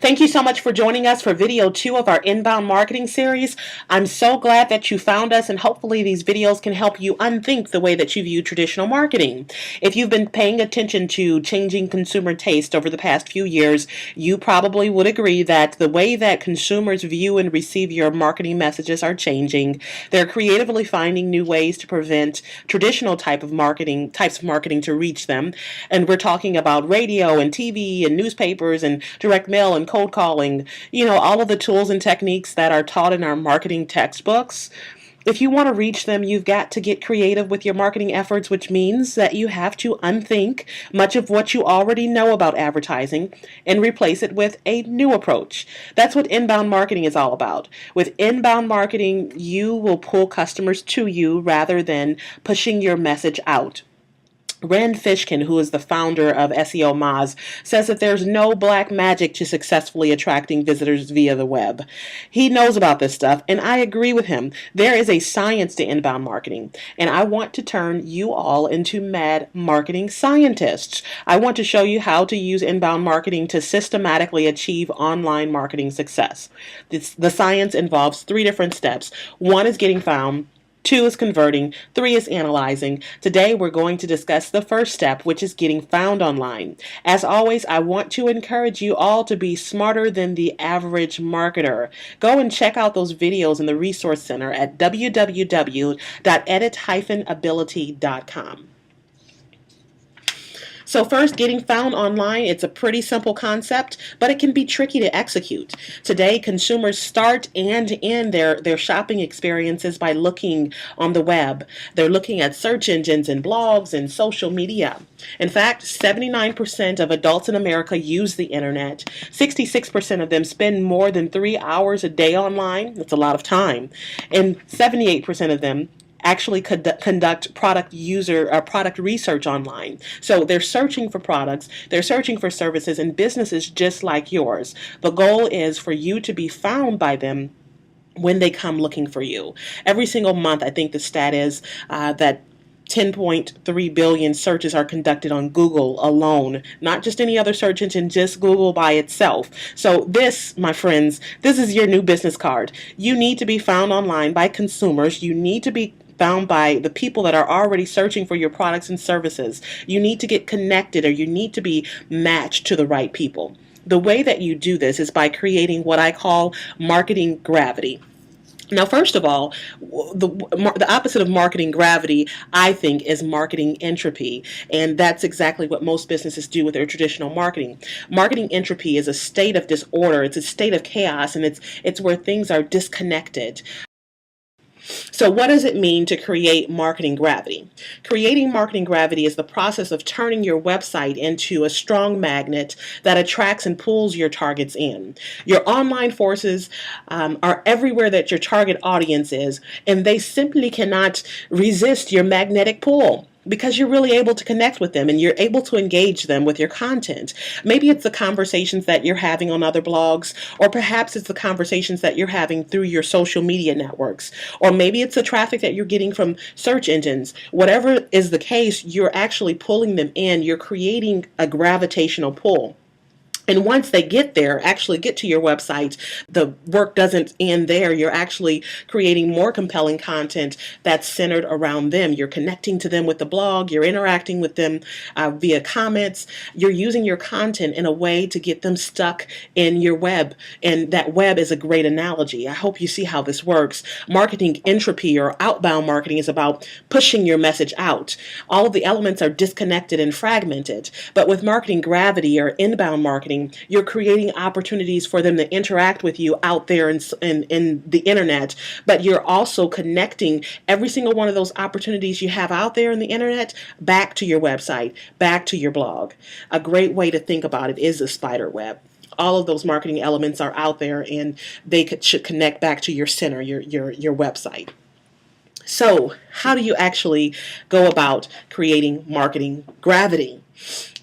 Thank you so much for joining us for video 2 of our inbound marketing series. I'm so glad that you found us, and hopefully these videos can help you unthink the way that you view traditional marketing. If you've been paying attention to changing consumer taste over the past few years, you probably would agree that the way that consumers view and receive your marketing messages are changing. They're creatively finding new ways to prevent traditional types of marketing to reach them. And we're talking about radio and TV and newspapers and direct mail and cold calling, all of the tools and techniques that are taught in our marketing textbooks. If you want to reach them, you've got to get creative with your marketing efforts, which means that you have to unthink much of what you already know about advertising and replace it with a new approach. That's what inbound marketing is all about. With inbound marketing, you will pull customers to you rather than pushing your message out. Rand Fishkin, who is the founder of SEO Moz, says that there's no black magic to successfully attracting visitors via the web. He knows about this stuff, and I agree with him. There is a science to inbound marketing, and I want to turn you all into mad marketing scientists. I want to show you how to use inbound marketing to systematically achieve online marketing success. The science involves 3 different steps. 1 is getting found. 2 is converting. 3 is analyzing. Today we're going to discuss the first step, which is getting found online. As always, I want to encourage you all to be smarter than the average marketer. Go and check out those videos in the Resource Center at www.edit-ability.com. So first, getting found online, it's a pretty simple concept, but it can be tricky to execute. Today, consumers start and end their shopping experiences by looking on the web. They're looking at search engines and blogs and social media. In fact, 79% of adults in America use the internet. 66% of them spend more than 3 hours a day online. That's a lot of time. And 78% of them actually conduct product research online. So they're searching for products, they're searching for services and businesses just like yours. The goal is for you to be found by them when they come looking for you. Every single month, I think the stat is that 10.3 billion searches are conducted on Google alone, not just any other search engine, just Google by itself. So this, my friends, this is your new business card. You need to be found online by consumers. You need to be found by the people that are already searching for your products and services. You need to get connected, or you need to be matched to the right people. The way that you do this is by creating what I call marketing gravity. Now, first of all, the opposite of marketing gravity, I think, is marketing entropy. And that's exactly what most businesses do with their traditional marketing. Marketing entropy is a state of disorder. It's a state of chaos, and it's where things are disconnected. So what does it mean to create marketing gravity? Creating marketing gravity is the process of turning your website into a strong magnet that attracts and pulls your targets in. Your online forces are everywhere that your target audience is, and they simply cannot resist your magnetic pull, because you're really able to connect with them and you're able to engage them with your content. Maybe it's the conversations that you're having on other blogs, or perhaps it's the conversations that you're having through your social media networks, or maybe it's the traffic that you're getting from search engines. Whatever is the case, you're actually pulling them in. You're creating a gravitational pull. And once they actually get to your website, the work doesn't end there. You're actually creating more compelling content that's centered around them. You're connecting to them with the blog. You're interacting with them via comments. You're using your content in a way to get them stuck in your web. And that web is a great analogy. I hope you see how this works. Marketing entropy, or outbound marketing, is about pushing your message out. All of the elements are disconnected and fragmented. But with marketing gravity, or inbound marketing, you're creating opportunities for them to interact with you out there in the internet, but you're also connecting every single one of those opportunities you have out there in the internet back to your website, back to your blog. A great way to think about it is a spider web. All of those marketing elements are out there, and they should connect back to your center, your website. So how do you actually go about creating marketing gravity?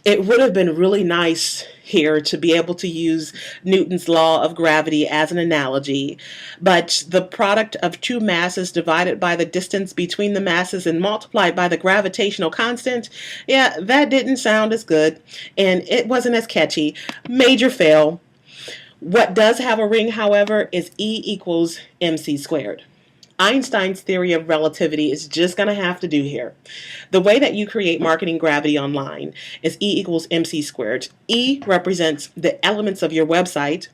It would have been really nice here to be able to use Newton's law of gravity as an analogy, but the product of two masses divided by the distance between the masses and multiplied by the gravitational constant, yeah, that didn't sound as good, and it wasn't as catchy. Major fail. What does have a ring, however, is E equals mc squared. Einstein's theory of relativity is just going to have to do here. The way that you create marketing gravity online is E equals mc squared. E represents the elements of your website.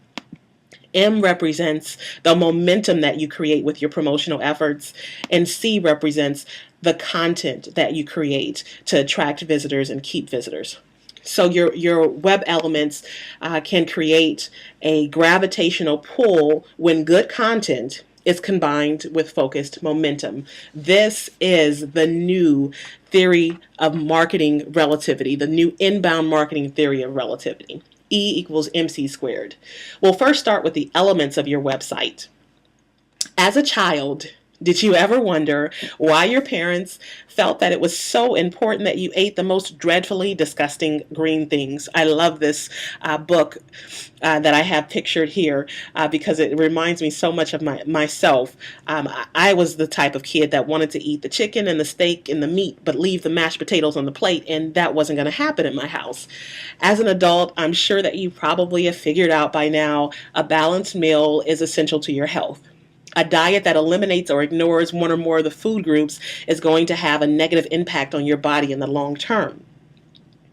M represents the momentum that you create with your promotional efforts. And C represents the content that you create to attract visitors and keep visitors. So your web elements can create a gravitational pull when good content is combined with focused momentum. This is the new theory of marketing relativity, the new inbound marketing theory of relativity. E equals mc squared. We'll first start with the elements of your website. As a child, did you ever wonder why your parents felt that it was so important that you ate the most dreadfully disgusting green things? I love this book that I have pictured here because it reminds me so much of myself. I was the type of kid that wanted to eat the chicken and the steak and the meat, but leave the mashed potatoes on the plate, and that wasn't going to happen in my house. As an adult, I'm sure that you probably have figured out by now a balanced meal is essential to your health. A diet that eliminates or ignores one or more of the food groups is going to have a negative impact on your body in the long term.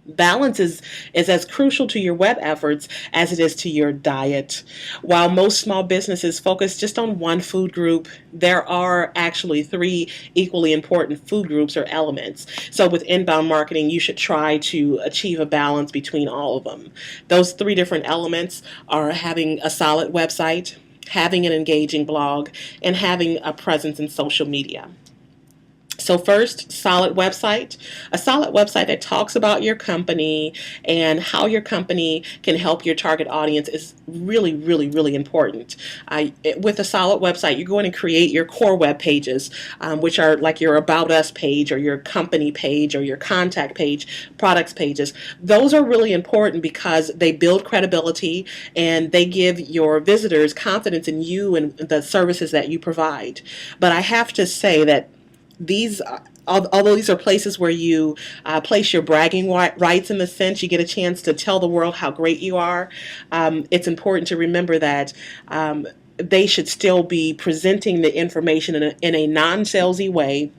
Balance is as crucial to your web efforts as it is to your diet. While most small businesses focus just on one food group, there are actually 3 equally important food groups or elements. So with inbound marketing, you should try to achieve a balance between all of them. Those 3 different elements are having a solid website, having an engaging blog, and having a presence in social media. So first, solid website. A solid website that talks about your company and how your company can help your target audience is really, really, really important. With a solid website, you're going to create your core web pages, which are like your About Us page or your company page or your contact page, products pages. Those are really important because they build credibility and they give your visitors confidence in you and the services that you provide. But I have to say that these although these are places where you place your bragging rights, in the sense you get a chance to tell the world how great you are, it's important to remember that they should still be presenting the information in a non-salesy way,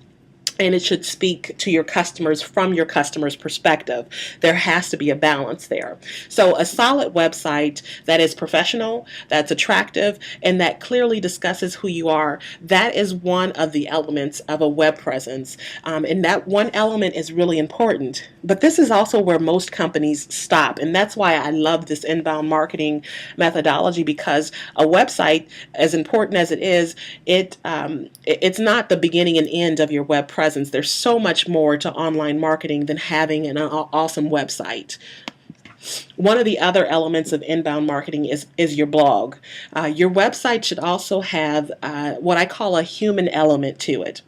and it should speak to your customers from your customers' perspective. There has to be a balance there. So a solid website that is professional, that's attractive, and that clearly discusses who you are, that is one of the elements of a web presence. And that one element is really important. But this is also where most companies stop. And that's why I love this inbound marketing methodology, because a website, as important as it is, it's not the beginning and end of your web presence. There's so much more to online marketing than having an awesome website. One of the other elements of inbound marketing is your blog. Your website should also have what I call a human element to it.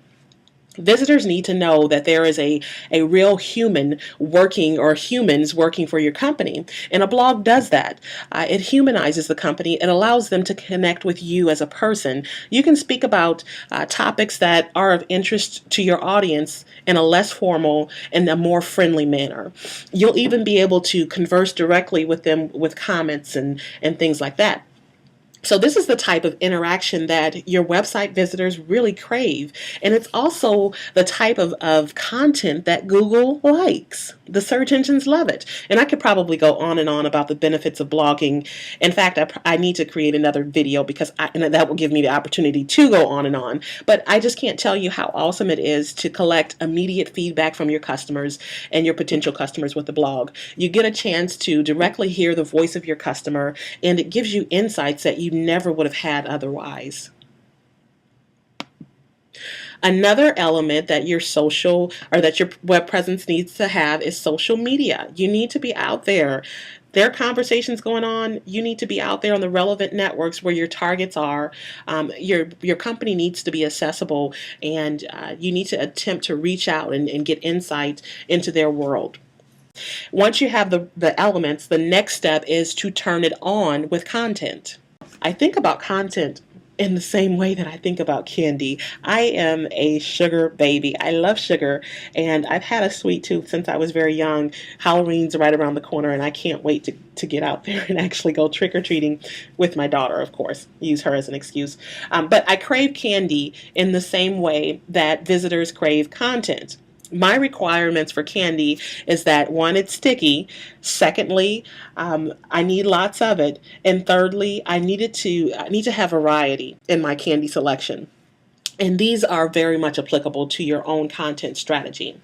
Visitors need to know that there is a real human working, or humans working for your company. And a blog does that. It humanizes the company. It allows them to connect with you as a person. You can speak about topics that are of interest to your audience in a less formal and a more friendly manner. You'll even be able to converse directly with them with comments and things like that. So this is the type of interaction that your website visitors really crave. And it's also the type of content that Google likes. The search engines love it. And I could probably go on and on about the benefits of blogging. In fact, I need to create another video because and that will give me the opportunity to go on and on. But I just can't tell you how awesome it is to collect immediate feedback from your customers and your potential customers with the blog. You get a chance to directly hear the voice of your customer, and it gives you insights that you never would have had otherwise. Another element that your social, or that your web presence needs to have, is social media. You need to be out there. There are conversations going on. You need to be out there on the relevant networks where your targets are. Your company needs to be accessible, and you need to attempt to reach out and get insight into their world. Once you have the elements, the next step is to turn it on with content. I think about content in the same way that I think about candy. I am a sugar baby. I love sugar, and I've had a sweet tooth since I was very young. Halloween's right around the corner, and I can't wait to get out there and actually go trick or treating with my daughter, of course. Use her as an excuse. But I crave candy in the same way that visitors crave content. My requirements for candy is that one, it's sticky. Secondly, I need lots of it. And thirdly, I need to have variety in my candy selection. And these are very much applicable to your own content strategy.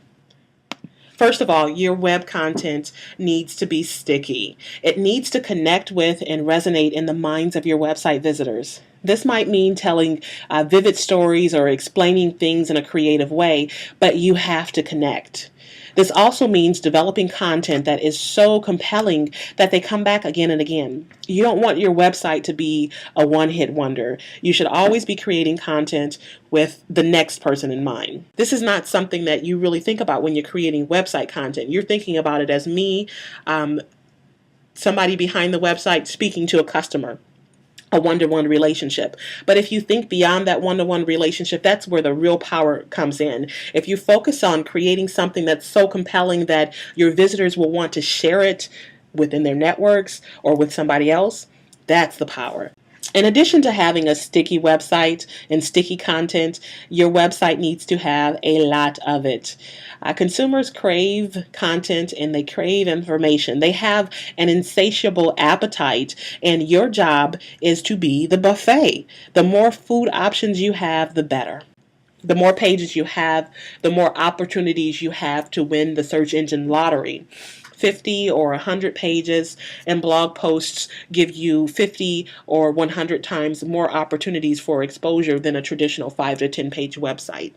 First of all, your web content needs to be sticky. It needs to connect with and resonate in the minds of your website visitors. This might mean telling vivid stories or explaining things in a creative way, but you have to connect. This also means developing content that is so compelling that they come back again and again. You don't want your website to be a one-hit wonder. You should always be creating content with the next person in mind. This is not something that you really think about when you're creating website content. You're thinking about it as me, somebody behind the website speaking to a customer. A one-to-one relationship. But if you think beyond that one-to-one relationship, that's where the real power comes in. If you focus on creating something that's so compelling that your visitors will want to share it within their networks or with somebody else, that's the power. In addition to having a sticky website and sticky content, your website needs to have a lot of it. Consumers crave content and they crave information. They have an insatiable appetite, and your job is to be the buffet. The more food options you have, the better. The more pages you have, the more opportunities you have to win the search engine lottery. 50 or 100 pages and blog posts give you 50 or 100 times more opportunities for exposure than a traditional 5 to 10 page website.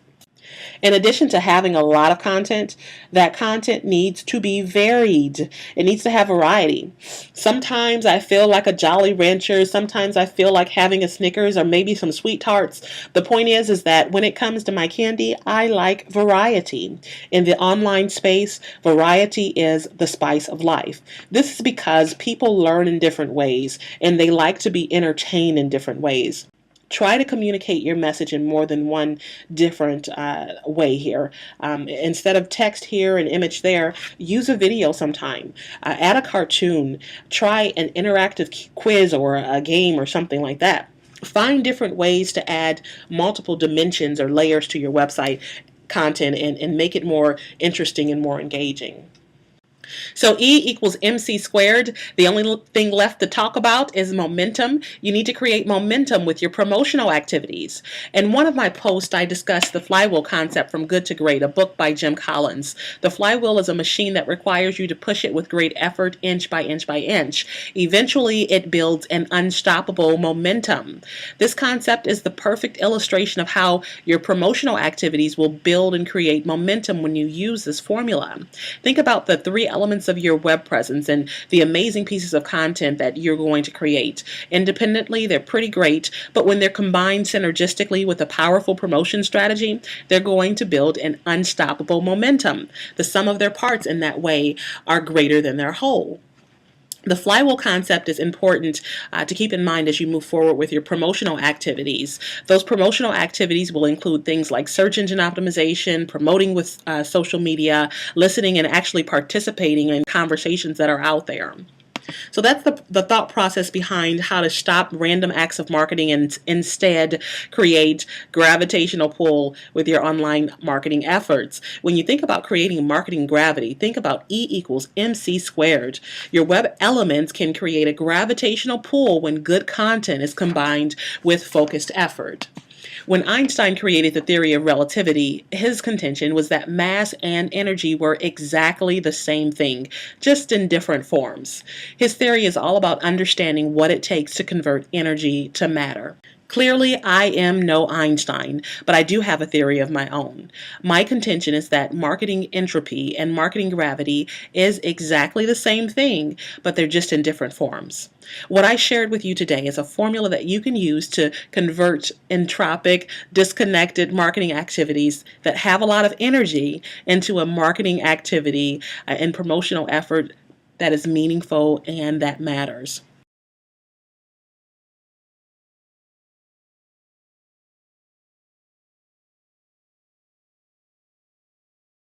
In addition to having a lot of content, that content needs to be varied. It needs to have variety. Sometimes I feel like a Jolly Rancher. Sometimes I feel like having a Snickers or maybe some sweet tarts. The point is that when it comes to my candy, I like variety. In the online space, variety is the spice of life. This is because people learn in different ways and they like to be entertained in different ways. Try to communicate your message in more than one different way here. Instead of text here and image there, use a video sometime. Add a cartoon. Try an interactive quiz or a game or something like that. Find different ways to add multiple dimensions or layers to your website content and make it more interesting and more engaging. So E equals MC squared. The only thing left to talk about is momentum. You need to create momentum with your promotional activities. In one of my posts, I discussed the flywheel concept from Good to Great, a book by Jim Collins. The flywheel is a machine that requires you to push it with great effort, inch by inch by inch. Eventually, it builds an unstoppable momentum. This concept is the perfect illustration of how your promotional activities will build and create momentum when you use this formula. Think about the three elements of your web presence and the amazing pieces of content that you're going to create. Independently, they're pretty great, but when they're combined synergistically with a powerful promotion strategy, they're going to build an unstoppable momentum. The sum of their parts in that way are greater than their whole. The flywheel concept is important to keep in mind as you move forward with your promotional activities. Those promotional activities will include things like search engine optimization, promoting with social media, listening and actually participating in conversations that are out there. So that's the thought process behind how to stop random acts of marketing and instead create gravitational pull with your online marketing efforts. When you think about creating marketing gravity, think about E equals MC squared. Your web elements can create a gravitational pull when good content is combined with focused effort. When Einstein created the theory of relativity, his contention was that mass and energy were exactly the same thing, just in different forms. His theory is all about understanding what it takes to convert energy to matter. Clearly, I am no Einstein, but I do have a theory of my own. My contention is that marketing entropy and marketing gravity is exactly the same thing, but they're just in different forms. What I shared with you today is a formula that you can use to convert entropic, disconnected marketing activities that have a lot of energy into a marketing activity and promotional effort that is meaningful and that matters.